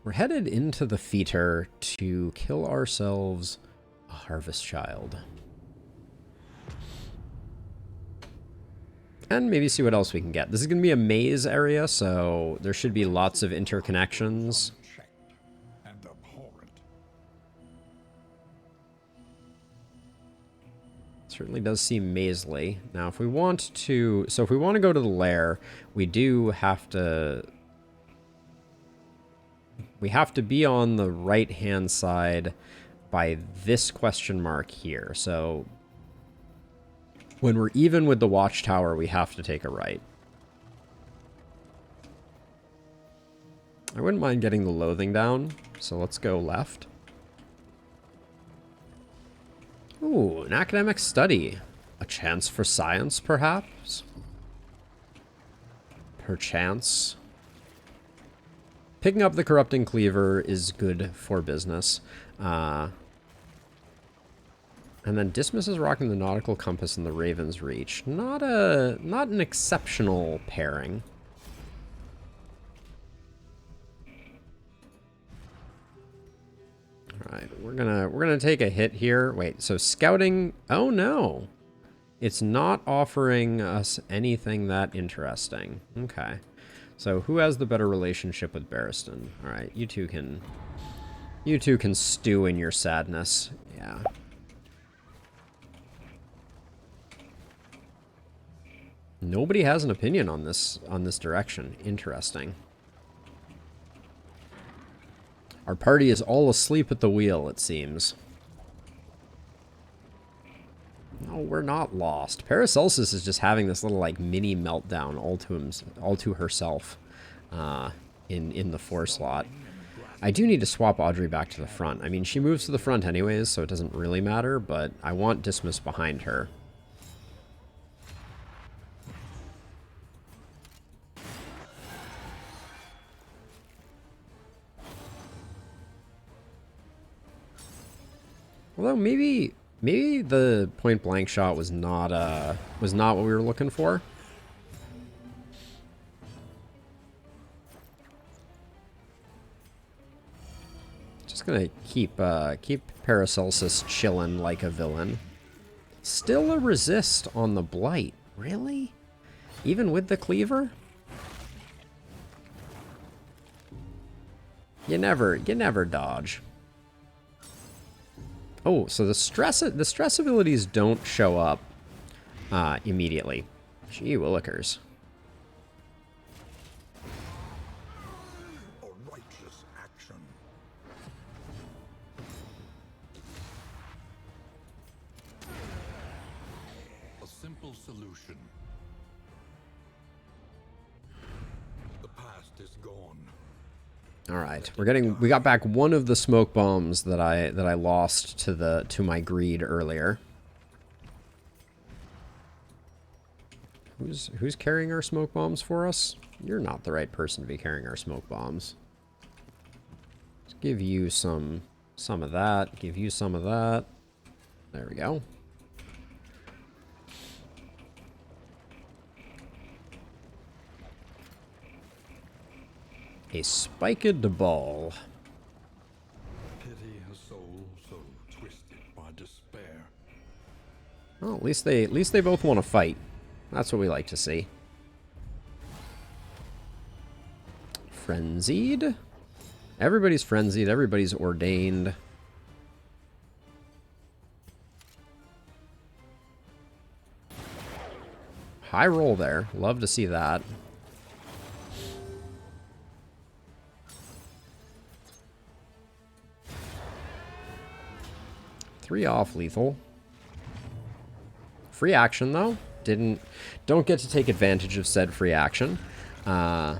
We're headed into the theater to kill ourselves a harvest child. And maybe see what else we can get. This is going to be a maze area, so there should be lots of interconnections. Certainly does seem maze-ly. Now, if we want to... So if we want to go to the lair, we do have to... We have to be on the right-hand side by this question mark here. So when we're even with the watchtower, we have to take a right. I wouldn't mind getting the loathing down, so let's go left. Ooh, an academic study. A chance for science, perhaps? Perchance. Picking up the corrupting cleaver is good for business. And then dismisses rocking the nautical compass and the Raven's Reach. Not an exceptional pairing. Alright, we're gonna take a hit here. Wait, so scouting, oh no. It's not offering us anything that interesting. Okay. So who has the better relationship with Barristan? Alright, you two can stew in your sadness. Yeah. Nobody has an opinion on this direction. Interesting. Our party is all asleep at the wheel, it seems. No, we're not lost. Paracelsus is just having this little, like, mini meltdown all to herself in the 4 slot. I do need to swap Audrey back to the front. I mean, she moves to the front anyways, so it doesn't really matter, but I want Dismiss behind her. Although maybe the point blank shot was not what we were looking for. Just gonna keep Paracelsus chilling like a villain. Still a resist on the blight, really? Even with the cleaver? You never dodge. Oh, so the stress abilities don't show up immediately. Gee willikers. A righteous action. A simple solution. The past is gone. All right, we got back one of the smoke bombs that I lost to my greed earlier. Who's carrying our smoke bombs for us? You're not the right person to be carrying our smoke bombs. Let's give you some of that, give you some of that. There we go. A spiked ball. Pity a soul so twisted by despair. Well, at least they both want to fight. That's what we like to see. Frenzied. Everybody's frenzied. Everybody's ordained. High roll there. Love to see that. Three off lethal. Free action though. Don't get to take advantage of said free action. We're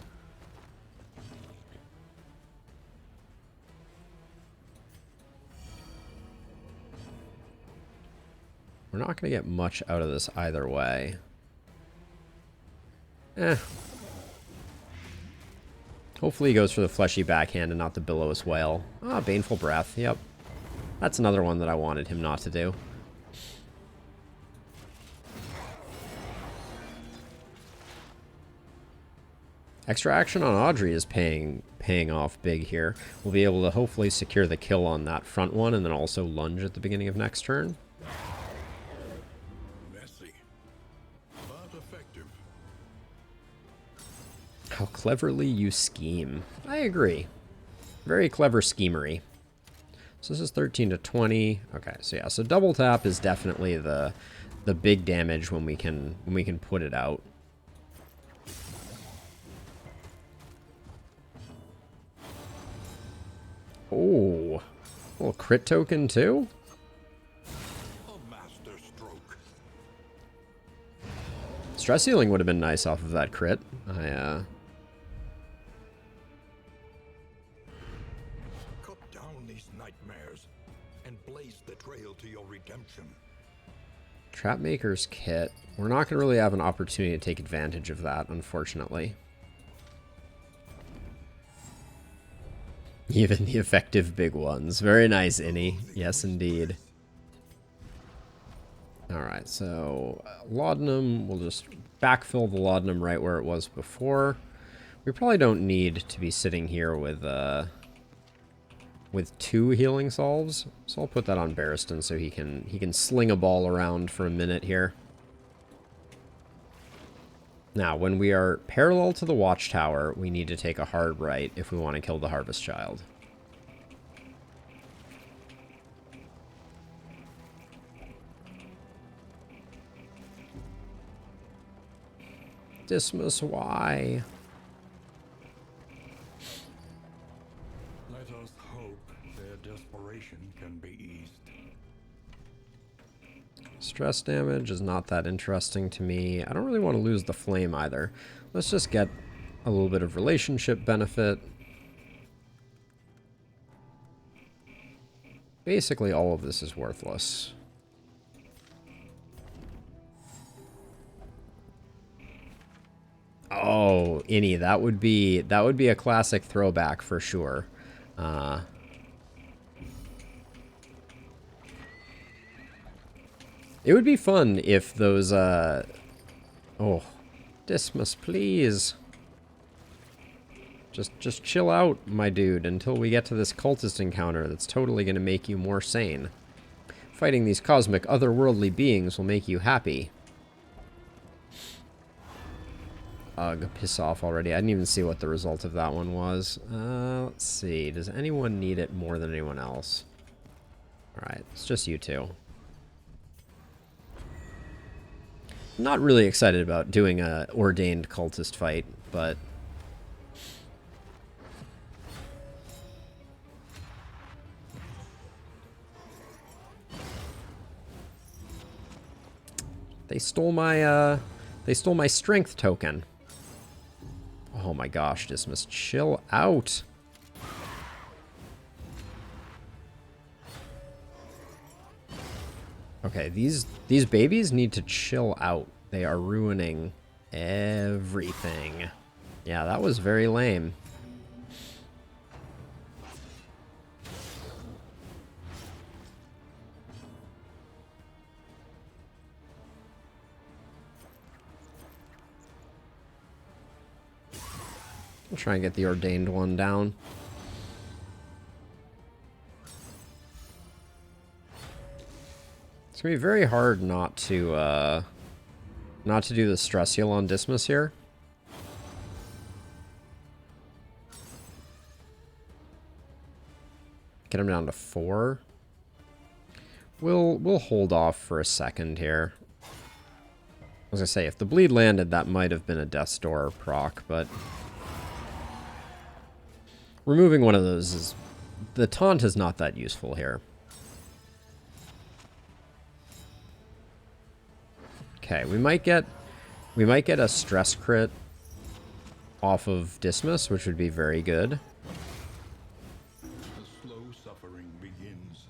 not going to get much out of this either way. Hopefully he goes for the fleshy backhand and not the billows whale. Ah, baneful breath. Yep. That's another one that I wanted him not to do. Extra action on Audrey is paying off big here. We'll be able to hopefully secure the kill on that front one and then also lunge at the beginning of next turn. Messy, but effective. How cleverly you scheme. I agree. Very clever schemery. So this is 13 to 20. Okay, so yeah, so double tap is definitely the big damage when we can put it out. Oh, a little crit token too? A master stroke. Stress healing would have been nice off of that crit. Cut down these nightmares and blaze the trail to your redemption. Trapmaker's Kit. We're not going to really have an opportunity to take advantage of that, unfortunately. Even the effective big ones. Very nice, Innie. Yes, indeed. Alright, so Laudanum, we'll just backfill the Laudanum right where it was before. We probably don't need to be sitting here with 2 healing salves. So I'll put that on Barristan so he can sling a ball around for a minute here. Now, when we are parallel to the watchtower, we need to take a hard right if we want to kill the Harvest Child. Dismas, why? Let us hope their desperation can be eased. Stress damage is not that interesting to me. I don't really want to lose the flame either. Let's just get a little bit of relationship benefit. Basically, all of this is worthless. Oh, Innie, that would be a classic throwback for sure. It would be fun if those, oh, Dismas, please. Just chill out, my dude, until we get to this cultist encounter that's totally going to make you more sane. Fighting these cosmic, otherworldly beings will make you happy. Ugh, piss off already. I didn't even see what the result of that one was. Let's see. Does anyone need it more than anyone else? Alright, it's just you two. Not really excited about doing a ordained cultist fight, but they stole my strength token. Oh my gosh, Dismas, chill out. Okay, these babies need to chill out. They are ruining everything. Yeah, that was very lame. I'll try and get the ordained one down. It's gonna be very hard not to do the stress heal on Dismas here. Get him down to 4. We'll hold off for a second here. As I say, if the bleed landed, that might have been a Death's Door proc, but removing one of those is... the taunt is not that useful here. Okay, we might get a stress crit off of Dismas, which would be very good. The slow suffering begins.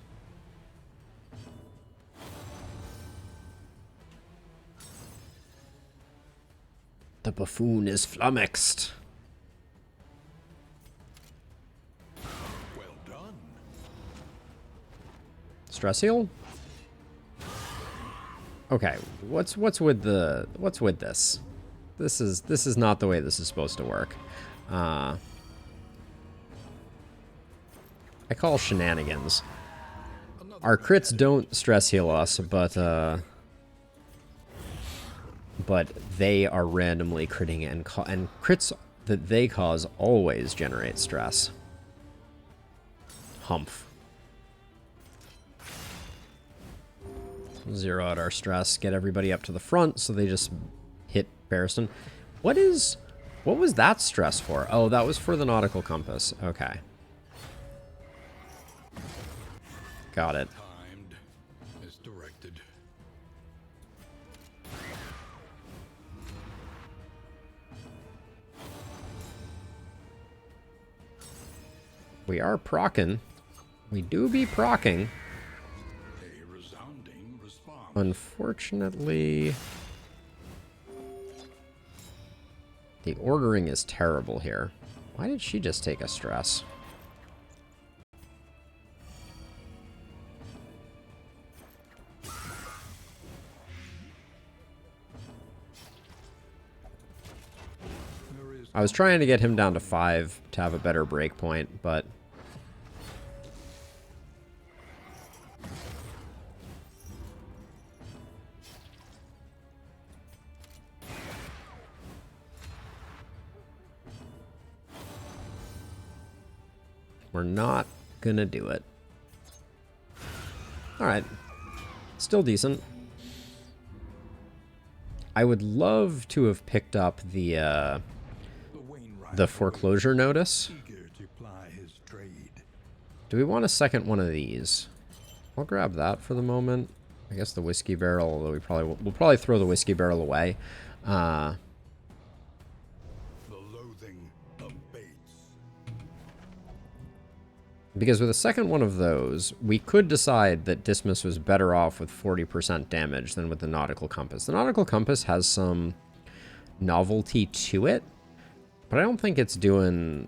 The buffoon is flummoxed. Well done. Stress heal? Okay, what's with this? This is not the way this is supposed to work. I call shenanigans. Our crits don't stress heal us, but they are randomly critting, and crits that they cause always generate stress. Humph. Zero out our stress, get everybody up to the front so they just hit Barristan. What was that stress for? Oh, that was for the nautical compass. Okay. Got it. Timed as directed. We are procking. We do be procking. A resounding response. Unfortunately, the ordering is terrible here. Why did she just take a stress? I was trying to get him down to 5 to have a better break point, but we're not gonna do it. Alright. Still decent. I would love to have picked up the foreclosure notice. Eager to ply his trade. Do we want a second one of these? I'll grab that for the moment. I guess the whiskey barrel, although we'll probably throw the whiskey barrel away. The loathing of Bates. Because with a second one of those, we could decide that Dismas was better off with 40% damage than with the nautical compass. The nautical compass has some novelty to it, but I don't think it's doing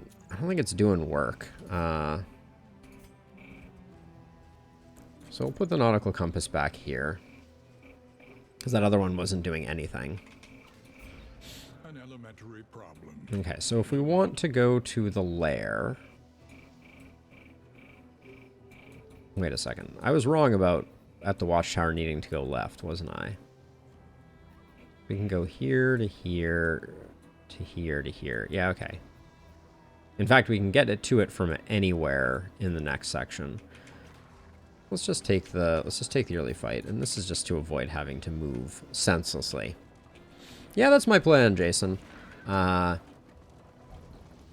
work. So we'll put the nautical compass back here, because that other one wasn't doing anything. An elementary problem. Okay, so if we want to go to the lair... Wait a second. I was wrong about at the watchtower needing to go left, wasn't I? We can go here to here to here to here. Yeah, okay. In fact, we can get it to it from anywhere in the next section. Let's just take the early fight, and this is just to avoid having to move senselessly. Yeah, that's my plan, Jason.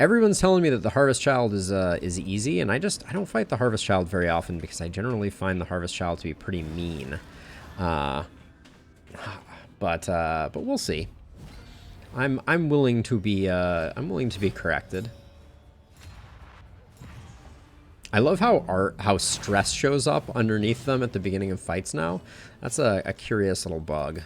Everyone's telling me that the Harvest Child is easy, and I don't fight the Harvest Child very often because I generally find the Harvest Child to be pretty mean. But we'll see. I'm willing to be corrected. I love how stress shows up underneath them at the beginning of fights now. That's a curious little bug.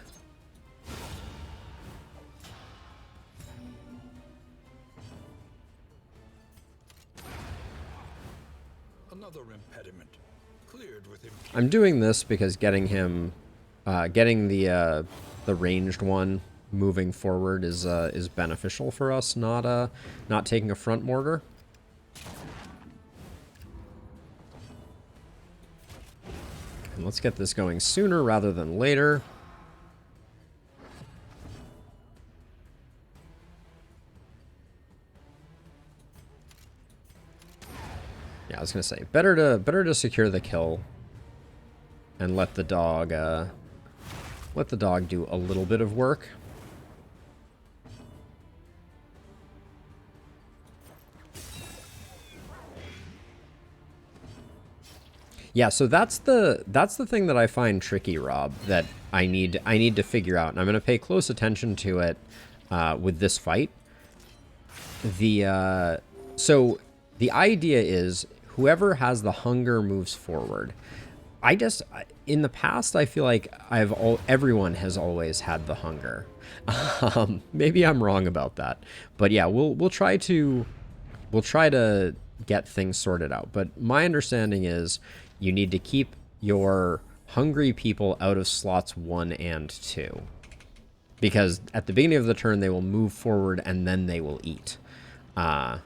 Another impediment cleared with him. I'm doing this because getting the ranged one moving forward is beneficial for us, not taking a front mortar. And let's get this going sooner rather than later. Yeah, I was gonna say better to secure the kill and let the dog do a little bit of work. Yeah, so that's the thing that I find tricky, Rob, that I need to figure out, and I'm gonna pay close attention to it with this fight. So the idea is whoever has the hunger moves forward. In the past, I feel like everyone has always had the hunger. Maybe I'm wrong about that, but yeah, we'll try to get things sorted out. But my understanding is you need to keep your hungry people out of slots 1 and 2. because at the beginning of the turn they will move forward and then they will eat. I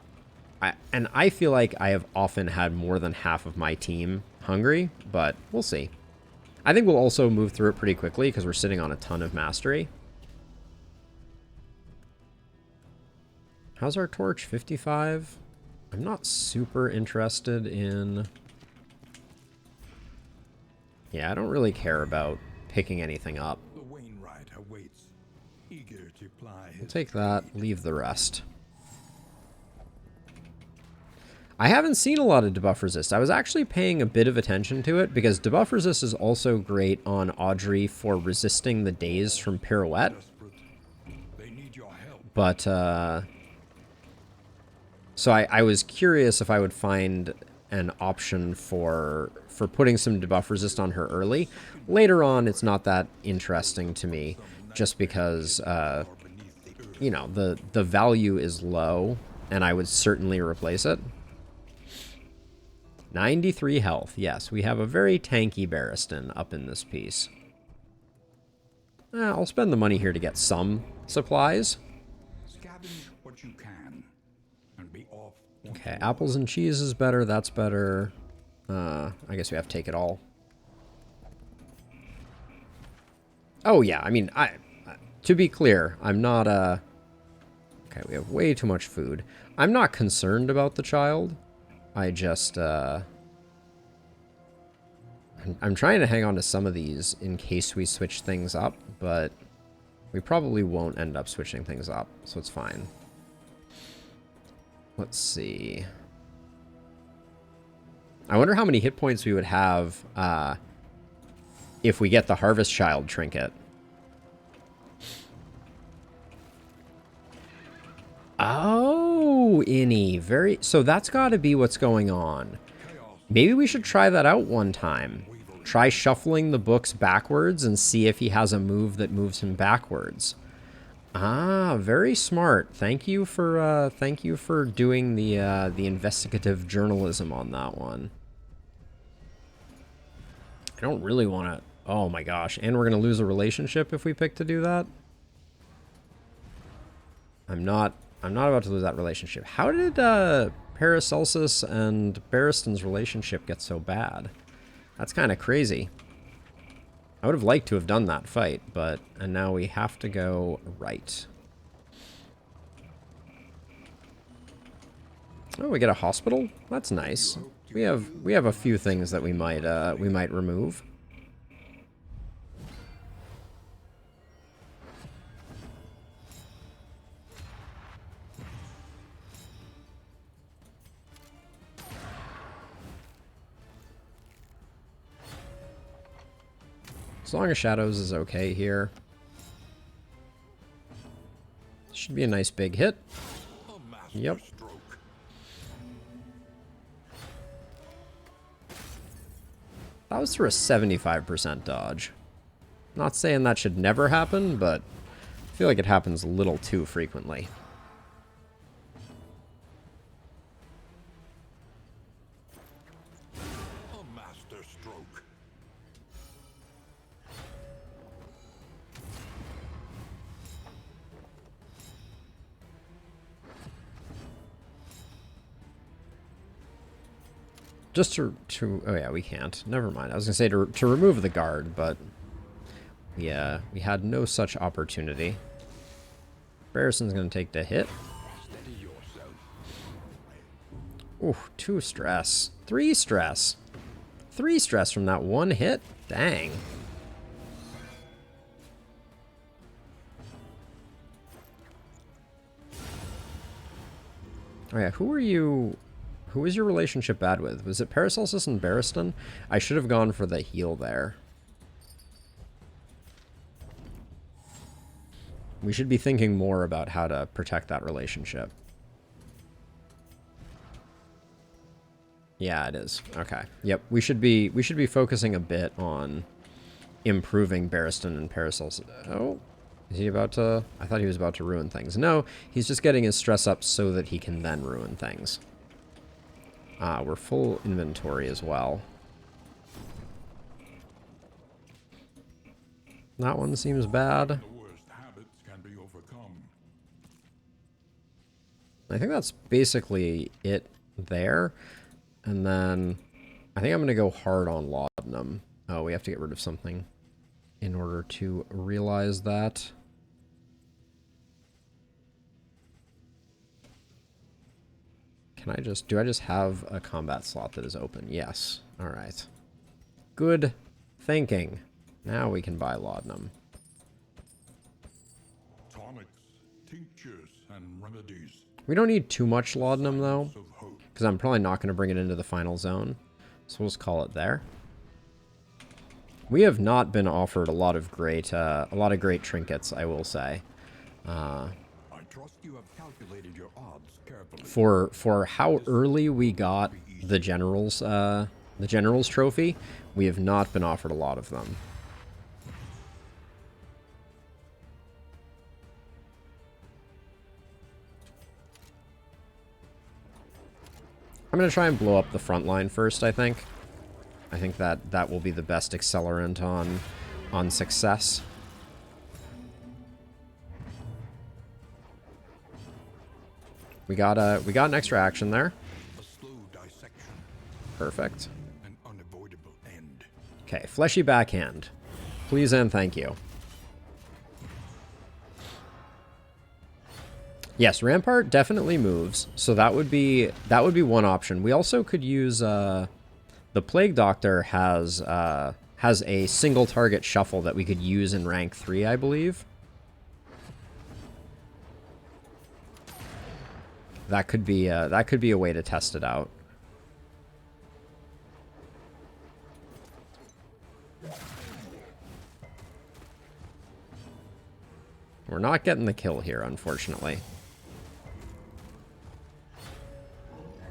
feel like I have often had more than half of my team hungry, but we'll see. I think we'll also move through it pretty quickly because we're sitting on a ton of mastery. How's our torch? 55? I'm not super interested in... Yeah, I don't really care about picking anything up. The Wainwright awaits, eager to ply his... We'll take that, leave the rest. I haven't seen a lot of debuff resist. I was actually paying a bit of attention to it because debuff resist is also great on Audrey for resisting the daze from Pirouette. They need your help. But, so I was curious if I would find an option for putting some debuff resist on her early. Later on, it's not that interesting to me just because, you know, the value is low and I would certainly replace it. 93 health. Yes, we have a very tanky Barristan up in this piece. I'll spend the money here to get some supplies. Scavenge what you can and be off. Okay, apples and cheese is better. That's better. I guess we have to take it all. Oh, yeah. I mean, to be clear, I'm not... Okay, we have way too much food. I'm not concerned about the child. I just, I'm trying to hang on to some of these in case we switch things up, but we probably won't end up switching things up, so it's fine. Let's see. I wonder how many hit points we would have if we get the Harvest Child trinket. Oh, Innie. Very... So that's got to be what's going on. Maybe we should try that out one time. Try shuffling the books backwards and see if he has a move that moves him backwards. Ah, very smart. Thank you for doing the investigative journalism on that one. I don't really want to... Oh my gosh. And we're going to lose a relationship if we pick to do that? I'm not about to lose that relationship. How did Paracelsus and Barristan's relationship get so bad? That's kind of crazy. I would have liked to have done that fight, but... And now we have to go right. Oh, we get a hospital? That's nice. We have a few things that we might remove. As long as Shadows is okay here. Should be a nice big hit. Yep. That was through a 75% dodge. Not saying that should never happen, but I feel like it happens a little too frequently. A master stroke. Just to oh yeah, we can't. Never mind. I was gonna say to remove the guard, but yeah, we had no such opportunity. Barristan's gonna take the hit. Ooh, 2 stress. 3 stress. 3 stress from that one hit? Dang. Oh yeah, who are you... Who was your relationship bad with? Was it Paracelsus and Barristan? I should have gone for the heal there. We should be thinking more about how to protect that relationship. Yeah, it is. Okay. Yep. We should be focusing a bit on improving Barristan and Paracelsus. Oh, is he about to? I thought he was about to ruin things. No, he's just getting his stress up so that he can then ruin things. We're full inventory as well. That one seems bad. The worst habit. I think that's basically it there. And then I think I'm going to go hard on laudanum. Oh, we have to get rid of something in order to realize that. Can I just, do I just have a combat slot that is open? Yes. All right. Good thinking. Now we can buy laudanum. Tonics, tinctures, and remedies. We don't need too much laudanum though, because I'm probably not going to bring it into the final zone. So we'll just call it there. We have not been offered a lot of great trinkets, I will say. I trust you have calculated your odds carefully. For how early we got the general's trophy, we have not been offered a lot of them. I'm going to try and blow up the front line first, I think. I think that will be the best accelerant on success. We got an extra action there. A slow dissection. Perfect. An unavoidable end. Okay, fleshy backhand. Please and thank you. Yes, Rampart definitely moves, so that would be one option. We also could use the Plague Doctor has a single target shuffle that we could use in rank 3, I believe. That could be a way to test it out. We're not getting the kill here, unfortunately.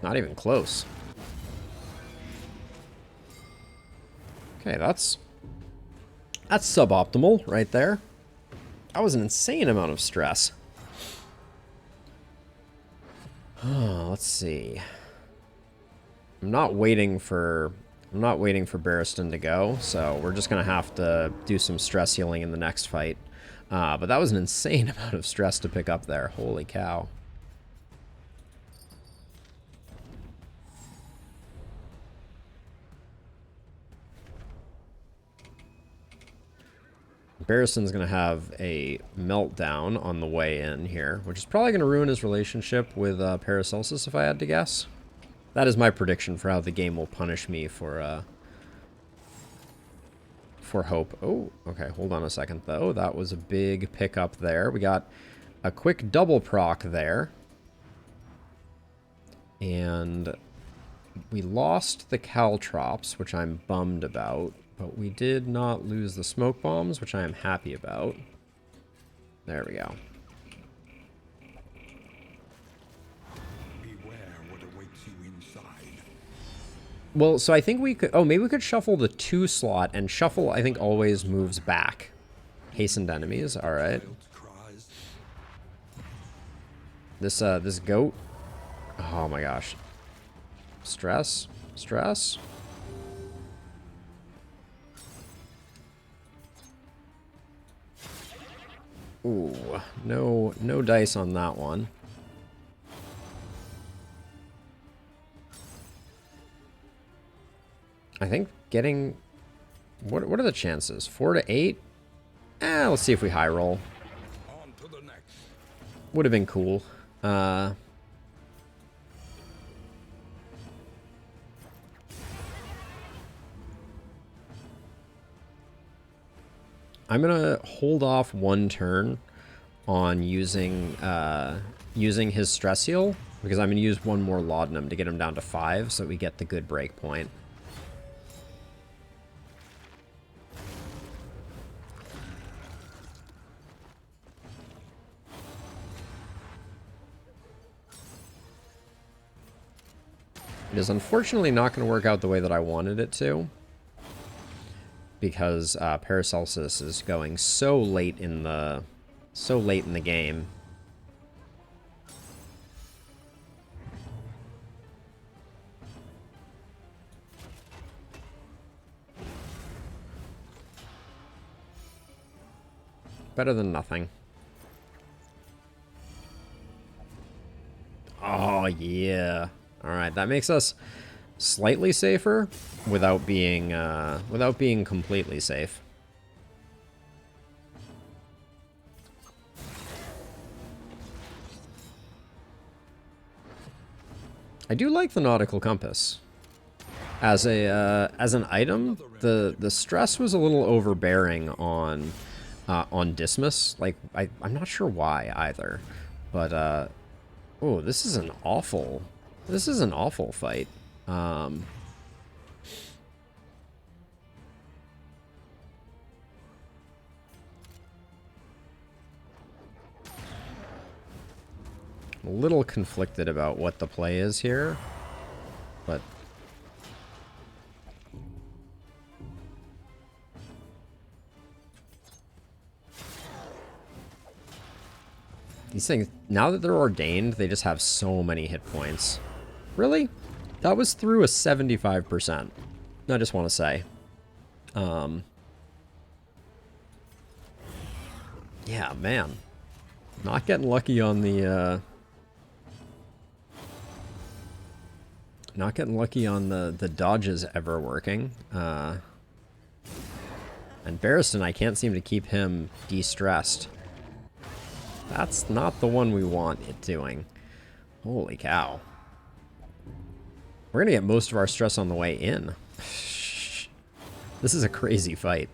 Not even close. Okay, that's suboptimal right there. That was an insane amount of stress. Let's see. I'm not waiting for Barristan to go, so we're just gonna have to do some stress healing in the next fight. But that was an insane amount of stress to pick up there. Holy cow. Barristan's going to have a meltdown on the way in here, which is probably going to ruin his relationship with Paracelsus, if I had to guess. That is my prediction for how the game will punish me for hope. Oh, okay, hold on a second, though. That was a big pickup there. We got a quick double proc there. And we lost the caltrops, which I'm bummed about. But we did not lose the smoke bombs, which I am happy about. There we go. Beware what awaits you inside. Well, so I think we could... Oh, maybe we could shuffle the 2 slot, and shuffle, I think, always moves back. Hastened enemies, alright. This goat... Oh my gosh. Stress? Stress? Ooh, no dice on that one. I think getting... What are the chances? 4 to 8? Let's see if we high roll. On to the next. Would have been cool. I'm gonna hold off 1 turn on using his stress heal, because I'm gonna use 1 more laudanum to get him down to 5, so we get the good break point. It is unfortunately not going to work out the way that I wanted it to, because Paracelsus is going so late in the game. Better than nothing. Oh, yeah. Alright, that makes us slightly safer without being completely safe. I do like the nautical compass. As an item, the stress was a little overbearing on Dismas. Like I'm not sure why either, but oh, this is an awful fight. I'm a little conflicted about what the play is here, but these things, now that they're ordained, they just have so many hit points. Really? That was through a 75%. I just want to say. Yeah, man. Not getting lucky on the, not getting lucky on the dodges ever working. And Barristan, I can't seem to keep him de-stressed. That's not the one we want it doing. Holy cow. We're gonna get most of our stress on the way in. This is a crazy fight.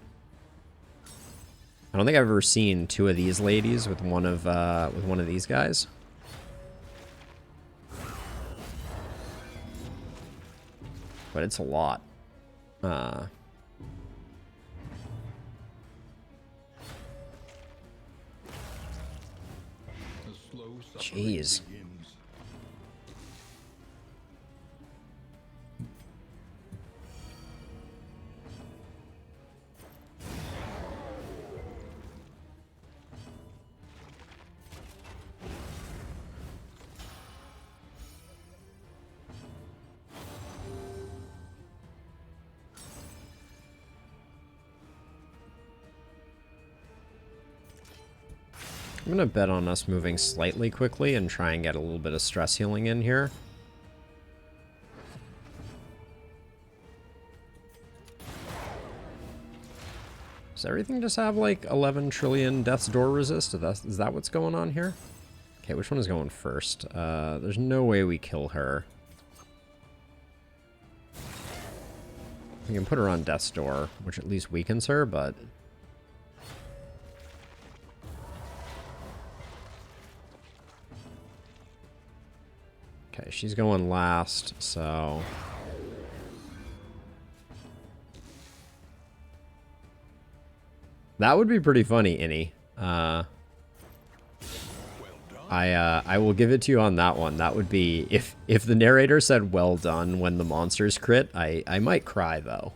I don't think I've ever seen two of these ladies with one of these guys. But it's a lot. Jeez. I'm going to bet on us moving slightly quickly and try and get a little bit of stress healing in here. Does everything just have like 11 trillion death's door resist? Is that what's going on here? Okay, which one is going first? There's no way we kill her. We can put her on death's door, which at least weakens her, but... Okay, she's going last, so... That would be pretty funny, Innie. I will give it to you on that one. That would be... If the narrator said well done when the monsters crit, I might cry, though.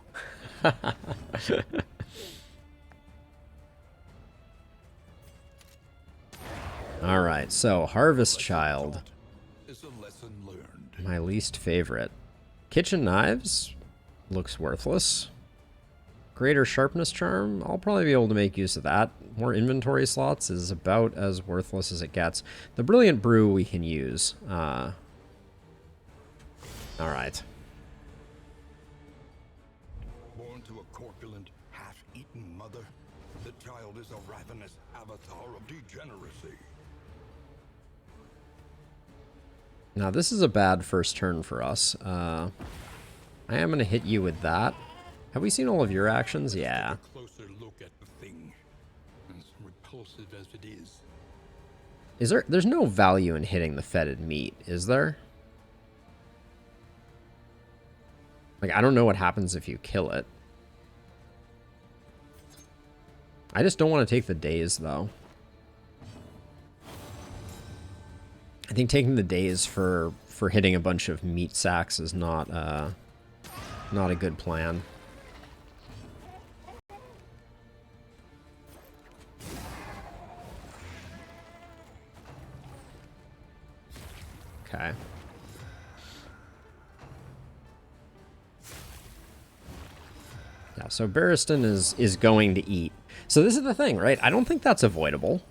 Alright, so Harvest Child. My least favorite. Kitchen Knives looks worthless. Greater Sharpness Charm, I'll probably be able to make use of that. More inventory slots is about as worthless as it gets. The Brilliant Brew we can use. Alright. Born to a corpulent, half-eaten mother, the child is a ravenous avatar of degeneracy. Now, this is a bad first turn for us. I am going to hit you with that. Have we seen all of your actions? Yeah. Closer look at the thing, as repulsive as it is. There's no value in hitting the fetid meat, is there? Like, I don't know what happens if you kill it. I just don't want to take the days, though. I think taking the days for hitting a bunch of meat sacks is not a good plan. Okay. Yeah, so Barristan is going to eat. So this is the thing, right? I don't think that's avoidable.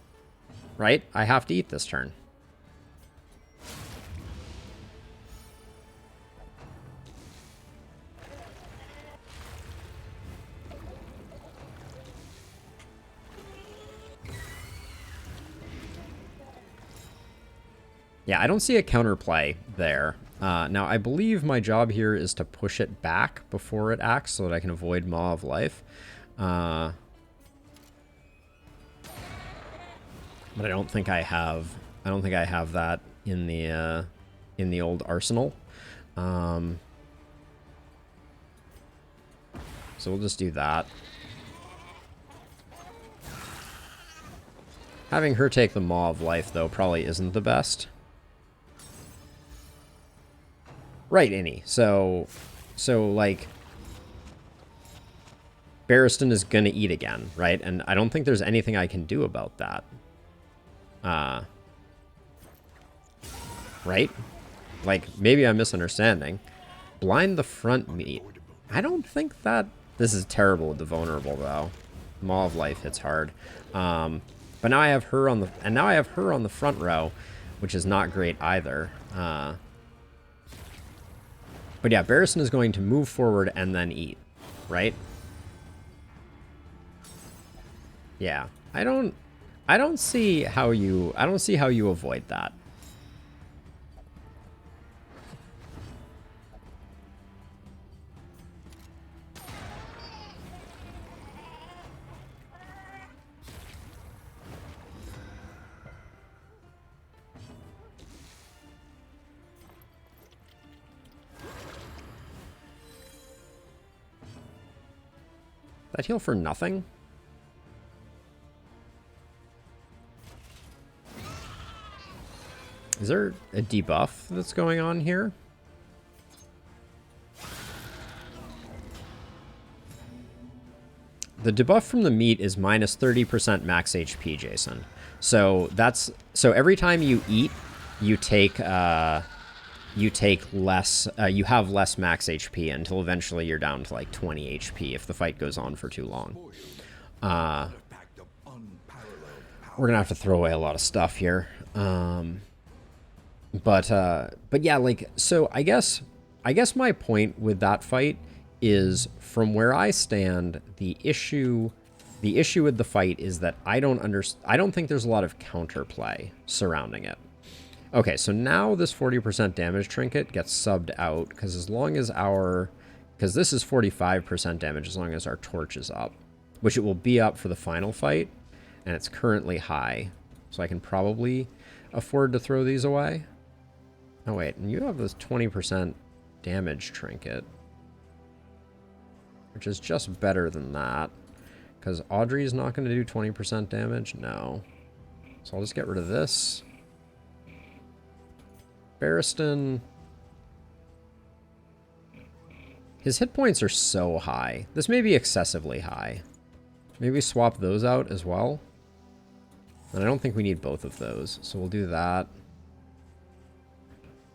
Right? I have to eat this turn. Yeah, I don't see a counterplay there. Now, I believe my job here is to push it back before it acts so that I can avoid Maw of Life. But I don't think I have. I don't think I have that in the old arsenal. So we'll just do that. Having her take the Maw of Life, though, probably isn't the best. Right, Innie. So like, Barristan is gonna eat again, right? And I don't think there's anything I can do about that. Right? Like, maybe I'm misunderstanding. Blind the front meat. I don't think that... This is terrible with the vulnerable, though. Maw of Life hits hard. But now I have her on the... And now I have her on the front row, which is not great either. But yeah, Barristan is going to move forward and then eat, right? Yeah. I don't see how you avoid that. That heal for nothing? Is there a debuff that's going on here? The debuff from the meat is minus 30% max HP, Jason. So that's every time you eat, you take less. You have less max HP until eventually you're down to like 20 HP if the fight goes on for too long. We're gonna have to throw away a lot of stuff here. But yeah, like, so I guess my point with that fight is, from where I stand, the issue with the fight is that I don't think there's a lot of counterplay surrounding it. Okay, so now this 40% damage trinket gets subbed out, because because this is 45% damage as long as our torch is up, which it will be up for the final fight, and it's currently high, so I can probably afford to throw these away. Oh wait, and you have this 20% damage trinket, which is just better than that, because Audrey's not going to do 20% damage? No. So I'll just get rid of this. Barristan, his hit points are so high. This may be excessively high. Maybe swap those out as well. And I don't think we need both of those, so we'll do that.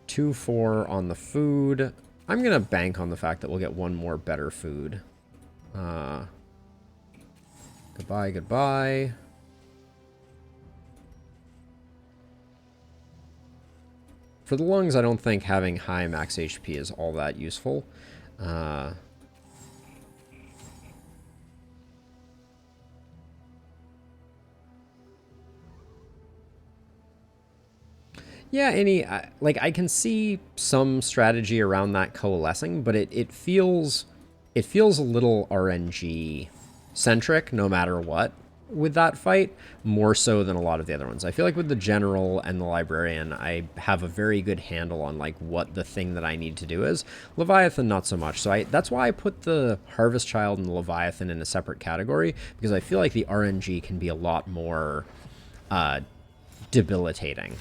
2-4 on the food. I'm going to bank on the fact that we'll get one more better food. Goodbye, goodbye. For the lungs, I don't think having high max HP is all that useful. Yeah, I can see some strategy around that coalescing, but it feels a little RNG centric no matter what with that fight, more so than a lot of the other ones. I feel like with the general and the librarian, I have a very good handle on like what the thing that I need to do is. Leviathan, not so much. So that's why I put the Harvest Child and the Leviathan in a separate category, because I feel like the RNG can be a lot more debilitating.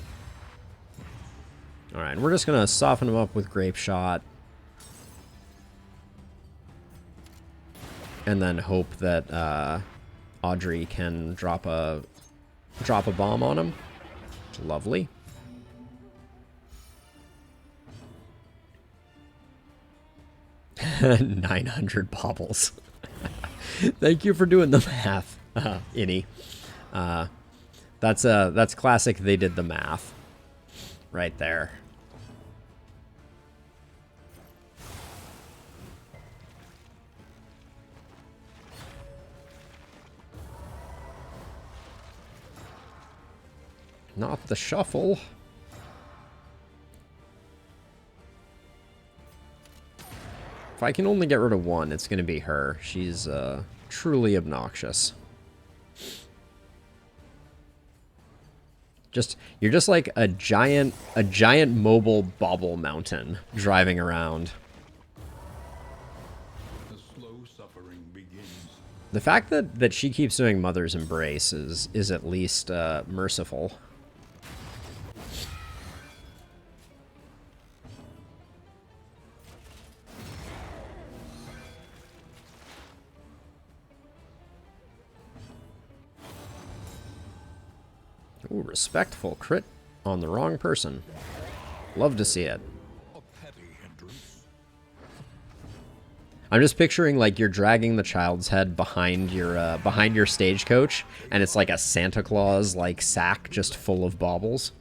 All right, we're just gonna soften them up with Grape Shot, and then hope that Audrey can drop a bomb on him. Lovely. $900 baubles. Thank you for doing the math, Innie. That's classic. They did the math right there. Not the shuffle. If I can only get rid of one, it's going to be her. She's truly obnoxious. You're just like a giant mobile bobble mountain driving around. The slow suffering begins. The fact that she keeps doing Mother's Embrace is at least merciful. Ooh, respectful crit on the wrong person. Love to see it. A petty hindrance. I'm just picturing like you're dragging the child's head behind your stagecoach, and it's like a Santa Claus like sack just full of baubles.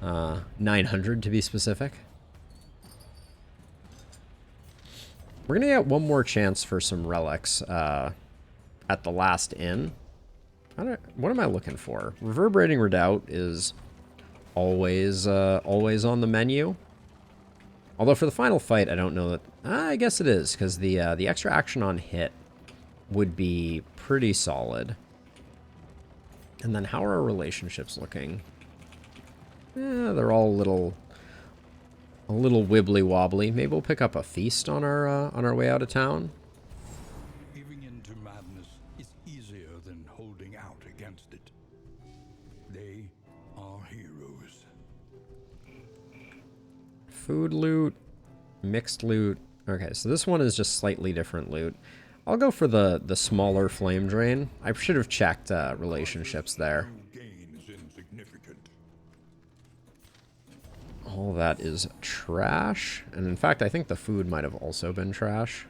900 to be specific. We're gonna get one more chance for some relics at the last inn. What am I looking for? Reverberating Redoubt is always on the menu. Although for the final fight, I don't know that... I guess it is, because the extra action on hit would be pretty solid. And then how are our relationships looking? They're all a little wibbly wobbly. Maybe we'll pick up a feast on our way out of town. Giving in to madness is easier than holding out against it. They are heroes. Food loot, mixed loot. Okay, so this one is just slightly different loot. I'll go for the smaller flame drain. I should have checked relationships there. Gain is insignificant. All that is trash. And in fact, I think the food might have also been trash.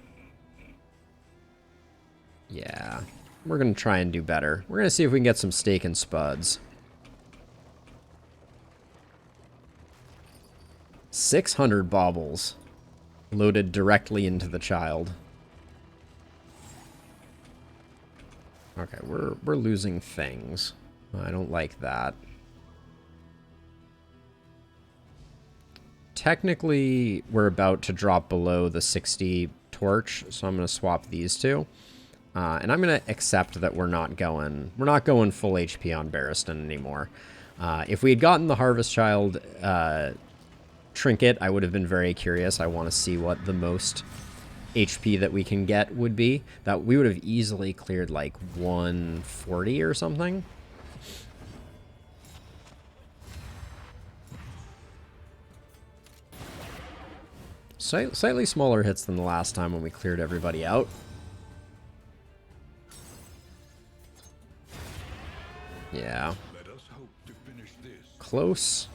Yeah, we're going to try and do better. We're going to see if we can get some steak and spuds. 600 baubles loaded directly into the child. Okay, we're losing things. I don't like that. Technically, we're about to drop below the 60 torch, so I'm going to swap these two. And I'm going to accept that we're not going full HP on Barristan anymore. If we had gotten the Harvest Child trinket, I would have been very curious. I want to see what the most HP that we can get would be. That we would have easily cleared like 140 or something. Slightly smaller hits than the last time when we cleared everybody out. Yeah. Let us hope to finish this. Close,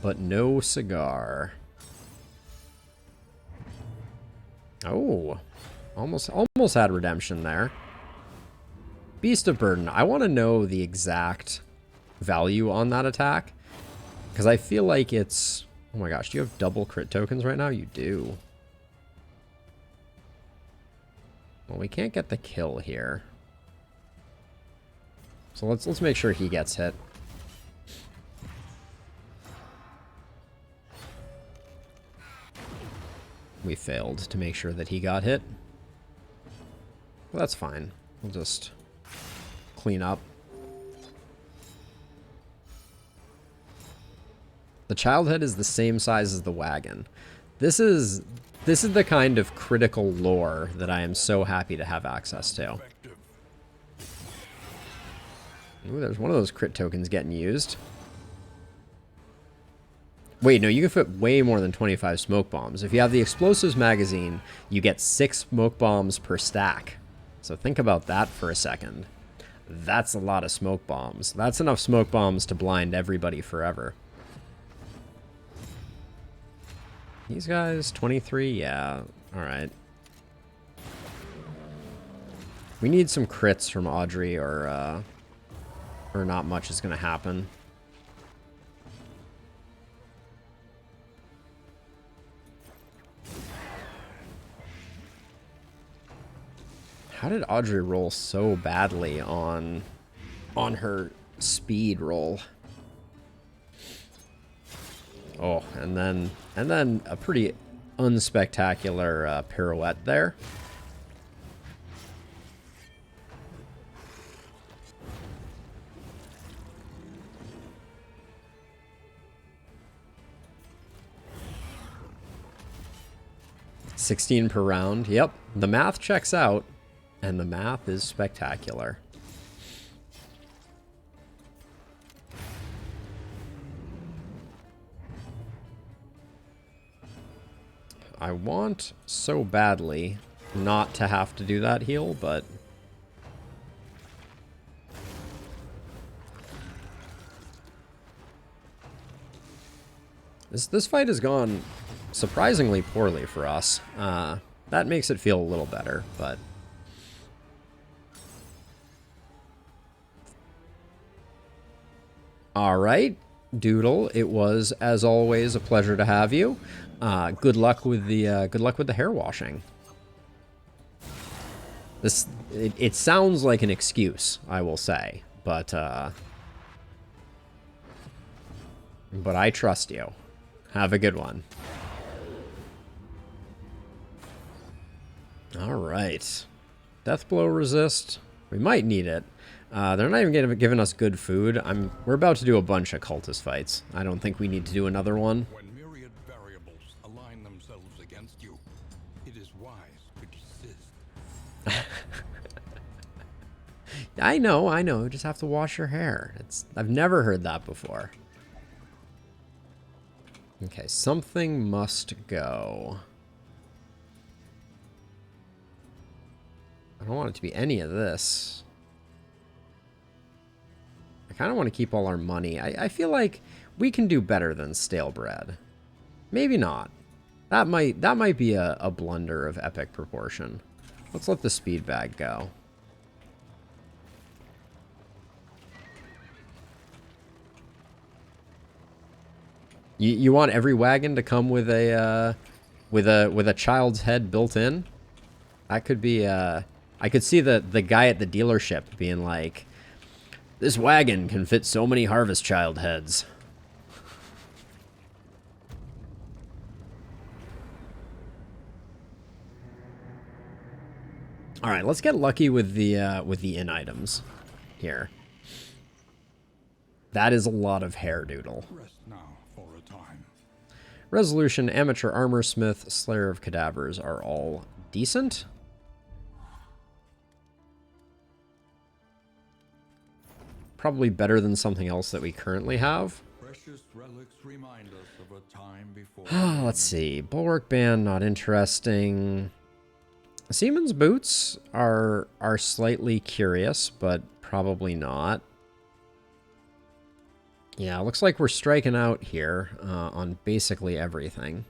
but no cigar. Oh, almost had redemption there. Beast of Burden. I want to know the exact value on that attack, because I feel like it's... Oh my gosh, do you have double crit tokens right now? You do. Well, we can't get the kill here. So let's make sure he gets hit. We failed to make sure that he got hit. Well, that's fine. We'll just clean up. The child head is the same size as the wagon. This is the kind of critical lore that I am so happy to have access to. Ooh, there's one of those crit tokens getting used. Wait, no, you can fit way more than 25 smoke bombs. If you have the explosives magazine, you get 6 smoke bombs per stack. So think about that for a second. That's a lot of smoke bombs. That's enough smoke bombs to blind everybody forever. These guys, 23? Yeah, alright. We need some crits from Audrey or not much is going to happen. How did Audrey roll so badly on her speed roll? Oh, and then a pretty unspectacular pirouette there. $16 per round. Yep, the math checks out, and the math is spectacular. I want so badly not to have to do that heal, but this fight has gone surprisingly poorly for us. That makes it feel a little better, but all right, Doodle. It was, as always, a pleasure to have you. Good luck with the hair washing. It sounds like an excuse, I will say, but I trust you. Have a good one. All right, death blow resist. We might need it. They're not even giving us good food. We're about to do a bunch of cultist fights. I don't think we need to do another one. When myriad variables align themselves against you, it is wise to desist. I know. You just have to wash your hair. I've never heard that before. Okay, something must go. I don't want it to be any of this. I kind of want to keep all our money. I feel like we can do better than stale bread. Maybe not. That might be a blunder of epic proportion. Let's let the speed bag go. You want every wagon to come with a child's head built in? That could be I could see the guy at the dealership being like, "This wagon can fit so many Harvest Child heads." All right, let's get lucky with the in items here. That is a lot of hair, Doodle. Rest now for a time. Resolution, Amateur Armor Smith, Slayer of Cadavers are all decent. Probably better than something else that we currently have. Precious relics remind us of a time before. Let's see. Bulwark Band, not interesting. Seaman's Boots are slightly curious, but probably not. Yeah, looks like we're striking out here on basically everything.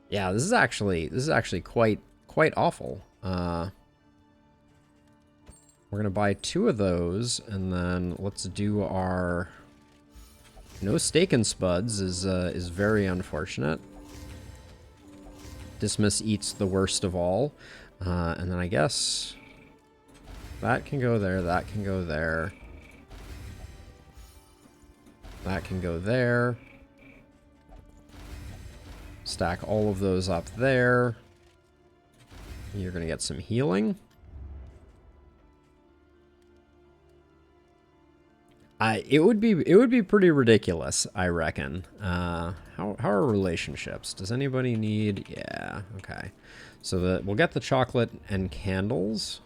Yeah, this is actually quite awful. We're gonna buy 2 of those, and then let's do our no steak and spuds is very unfortunate. Dismiss eats the worst of all, and then I guess that can go there. That can go there. That can go there. Stack all of those up there. You're gonna get some healing. It would be pretty ridiculous, I reckon. How are relationships? Does anybody need? Yeah, okay. So we'll get the chocolate and candles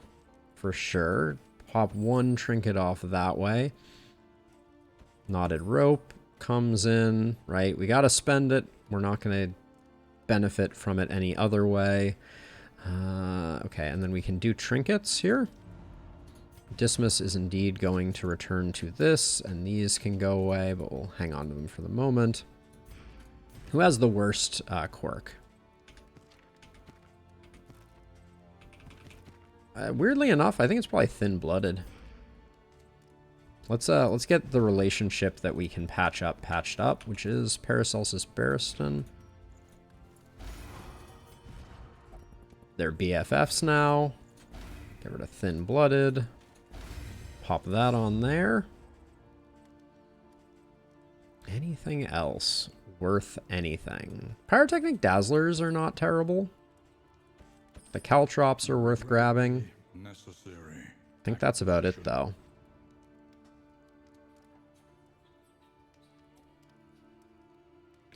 for sure. Pop 1 trinket off that way. Knotted rope comes in, right? We gotta spend it. We're not gonna benefit from it any other way. Okay, and then we can do trinkets here. Dismiss is indeed going to return to this, and these can go away, but we'll hang on to them for the moment. Who has the worst quirk? Weirdly enough, I think it's probably thin-blooded. Let's get the relationship that we can patched up, which is Paracelsus Barristan. They're BFFs now. Get rid of thin-blooded. Pop that on there. Anything else worth anything? Pyrotechnic Dazzlers are not terrible. The Caltrops are worth grabbing. I think that's about it, though.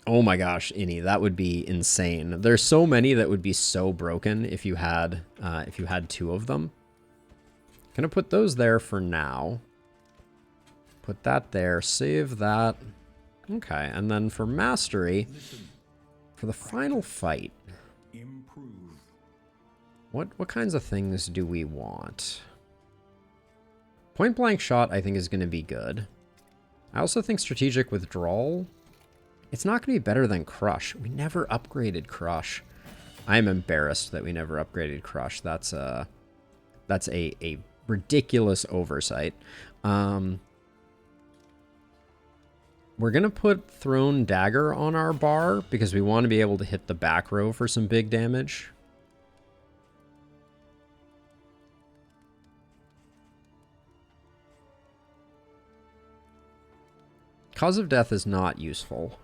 Oh my gosh, Innie, that would be insane. There's so many that would be so broken if you had two of them. Gonna put those there for now. Put that there. Save that. Okay, and then for mastery, for the final fight, what kinds of things do we want? Point blank shot, I think, is going to be good. I also think strategic withdrawal. It's not going to be better than Crush. We never upgraded Crush. I'm embarrassed that we never upgraded Crush. That's a ridiculous oversight. We're going to put Thrown Dagger on our bar because we want to be able to hit the back row for some big damage. Cause of Death is not useful.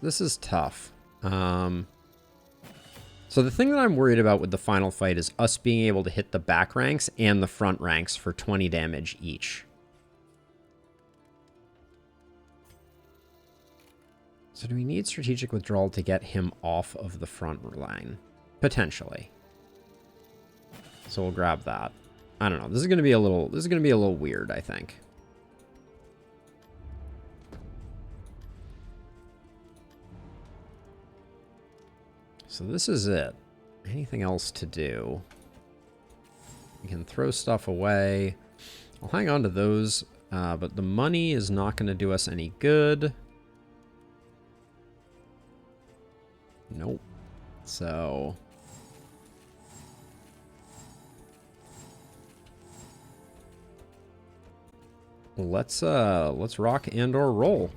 This is tough. So the thing that I'm worried about with the final fight is us being able to hit the back ranks and the front ranks for 20 damage each. So do we need strategic withdrawal to get him off of the front line? Potentially. So we'll grab that. I don't know. This is going to be a little weird, I think. So this is it. Anything else to do? We can throw stuff away. I'll hang on to those, but the money is not going to do us any good. Nope. So let's rock and or roll.